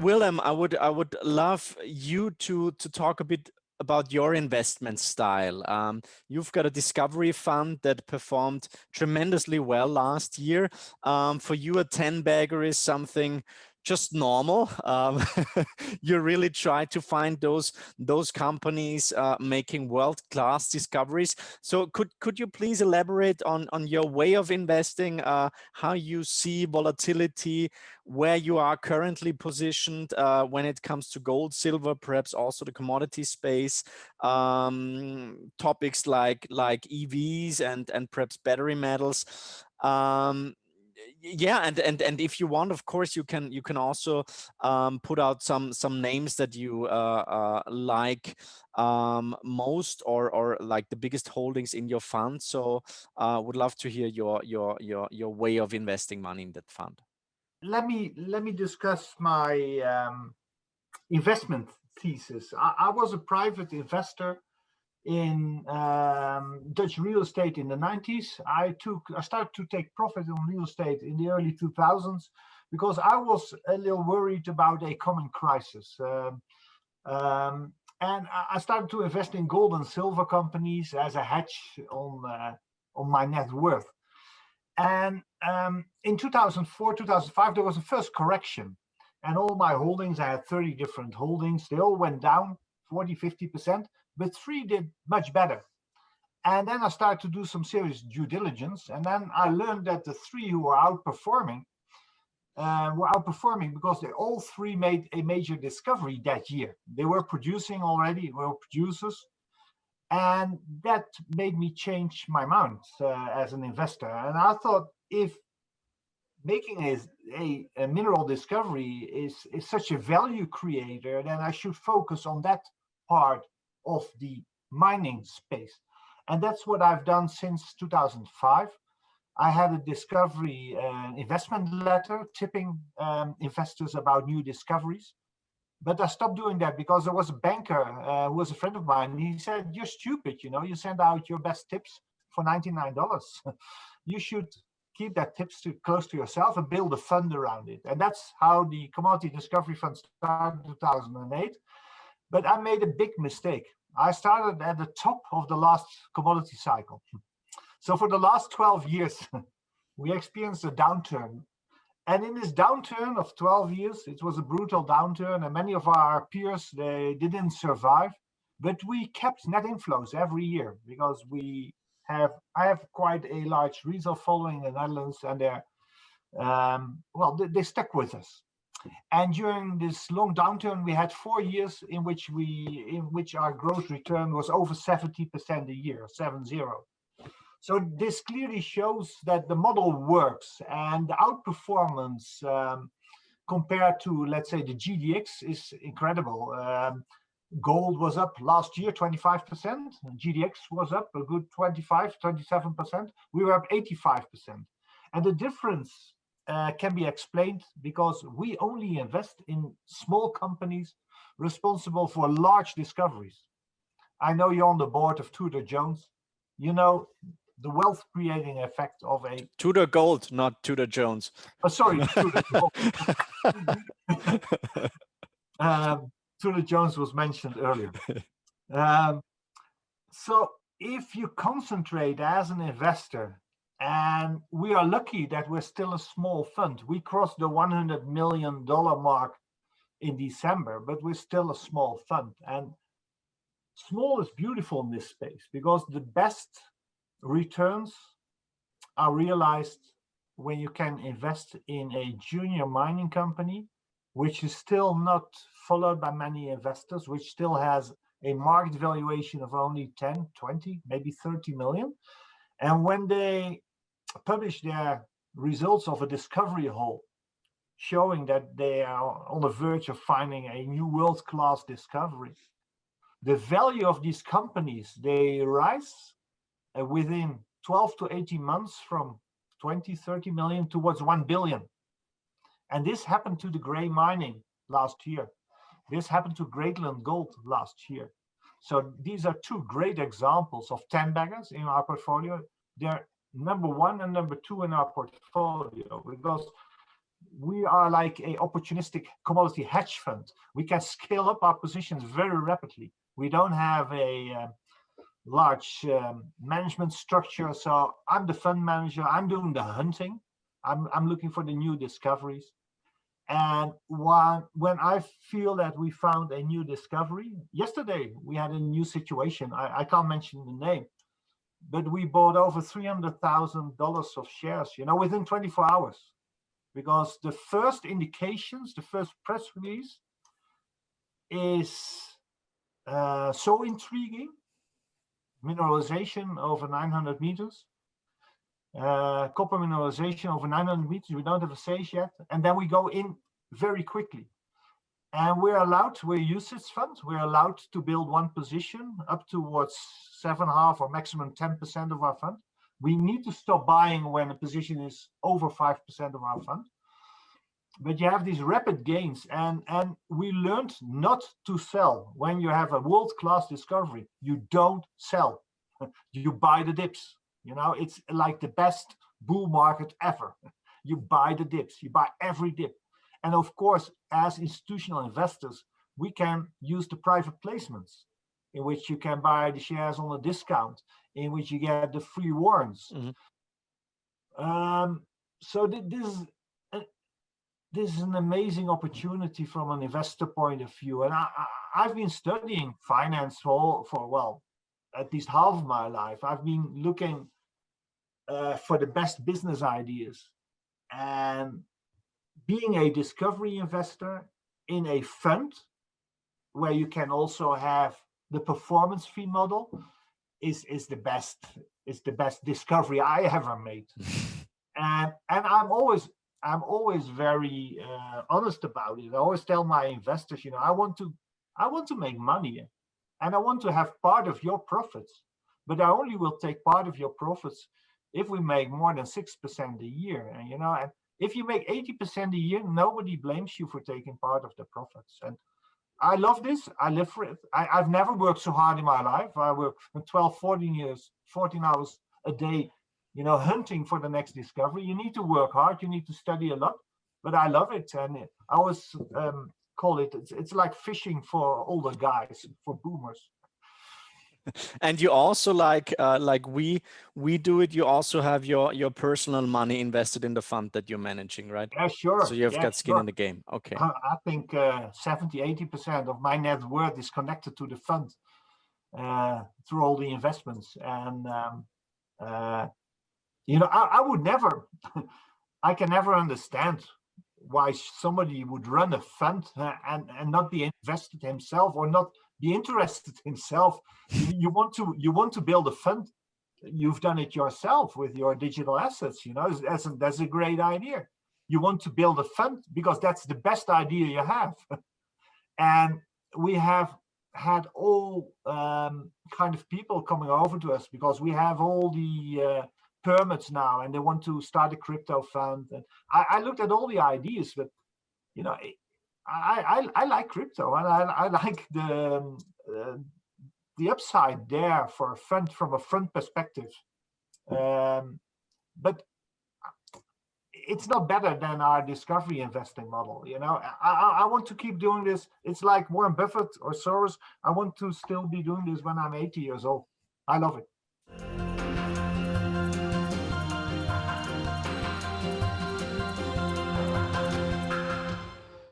Willem, I would love you to talk a bit about your investment style. You've got a discovery fund that performed tremendously well last year. For you, a 10-bagger is something just normal. You really try to find those companies making world-class discoveries. So could you please elaborate on your way of investing, how you see volatility, where you are currently positioned when it comes to gold, silver, perhaps also the commodity space, topics like EVs and perhaps battery metals. Yeah, and if you want, of course, you can also put out some names that you like most, or like the biggest holdings in your fund. So would love to hear your way of investing money in that fund. Let me discuss my investment thesis. I was a private investor in Dutch real estate in the 90s. I started to take profit on real estate in the early 2000s because I was a little worried about a coming crisis. And I started to invest in gold and silver companies as a hedge on my net worth. And in 2004, 2005, there was a first correction. And all my holdings, I had 30 different holdings, they all went down 40, 50%. But 3 did much better. And then I started to do some serious due diligence. And then I learned that the 3 who were outperforming because they all 3 made a major discovery that year. They were producing already, were producers. And that made me change my mind as an investor. And I thought, if making a mineral discovery is such a value creator, then I should focus on that part of the mining space. And that's what I've done since 2005. I had a discovery investment letter tipping investors about new discoveries. But I stopped doing that because there was a banker who was a friend of mine. And he said, "You're stupid, you send out your best tips for $99. You should keep that tips close to yourself and build a fund around it." And that's how the Commodity Discovery Fund started in 2008. But I made a big mistake. I started at the top of the last commodity cycle. So for the last 12 years, we experienced a downturn. And in this downturn of 12 years, it was a brutal downturn, and many of our peers, they didn't survive. But we kept net inflows every year because I have quite a large retail following in the Netherlands, and they stuck with us. And during this long downturn, we had 4 years in which our gross return was over 70% a year, 70. So this clearly shows that the model works, and the outperformance compared to, let's say, the GDX is incredible. Gold was up last year 25%, GDX was up a good 25, 27%. We were up 85%. And the difference can be explained because we only invest in small companies responsible for large discoveries. I know you're on the board of Tudor Jones. You know the wealth creating effect of a Tudor Gold, not Tudor Jones. Oh, sorry, Tudor Gold. Tudor Jones was mentioned earlier. So if you concentrate as an investor, and we are lucky that we're still a small fund. We crossed the $100 million mark in December, but we're still a small fund. And small is beautiful in this space because the best returns are realized when you can invest in a junior mining company, which is still not followed by many investors, which still has a market valuation of only 10, 20, maybe 30 million. And when they publish their results of a discovery hole, showing that they are on the verge of finding a new world-class discovery, the value of these companies, they rise within 12 to 18 months from 20, 30 million towards 1 billion. And this happened to the gray mining last year. This happened to Greatland Gold last year. So these are 2 great examples of 10 baggers in our portfolio. They're number 1 and number 2 in our portfolio because we are like a opportunistic commodity hedge fund. We can scale up our positions very rapidly. We don't have a large management structure. So I'm the fund manager. I'm doing the hunting. I'm looking for the new discoveries. And when I feel that we found a new discovery, yesterday we had a new situation. I can't mention the name, but we bought over $300,000 of shares, within 24 hours. Because the first indications, the first press release is so intriguing. Mineralization over 900 meters. Copper mineralization over 900 meters. We don't have a stage yet. And then we go in very quickly. And we're a UCITS fund. We're allowed to build one position up towards 7.5 or maximum 10% of our fund. We need to stop buying when a position is over 5% of our fund. But you have these rapid gains, and we learned not to sell. When you have a world-class discovery, you don't sell. You buy the dips. It's like the best bull market ever. You buy the dips. You buy every dip. And of course, as institutional investors, we can use the private placements in which you can buy the shares on a discount, in which you get the free warrants. So this is an amazing opportunity from an investor point of view. And I've been studying finance for well, at least half of my life. I've been looking for the best business ideas. And being a discovery investor in a fund where you can also have the performance fee model is the best discovery I ever made. And I'm always very honest about it. I always tell my investors, I want to make money, and I want to have part of your profits, but I only will take part of your profits if we make more than 6% a year. And and if you make 80% a year, nobody blames you for taking part of the profits. And I love this. I live for it. I've never worked so hard in my life. I work for 12, 14 hours a day, hunting for the next discovery. You need to work hard. You need to study a lot, but I love it. And I always call it's like fishing for older guys, for boomers. And you also like we do it. You also have your personal money invested in the fund that you're managing, right? Yeah, sure. So you've got skin in the game. Okay. I think 70-80% of my net worth is connected to the fund through all the investments. And I would never, I can never understand why somebody would run a fund and not be invested himself, or not be interested himself. You want to build a fund. You've done it yourself with your digital assets. That's a great idea. You want to build a fund because that's the best idea you have. And we have had all kind of people coming over to us because we have all the permits now, and they want to start a crypto fund. And I looked at all the ideas, but I like crypto, and I like the upside there for a fund from a fund perspective. But it's not better than our discovery investing model. I want to keep doing this. It's like Warren Buffett or Soros. I want to still be doing this when I'm 80 years old. I love it.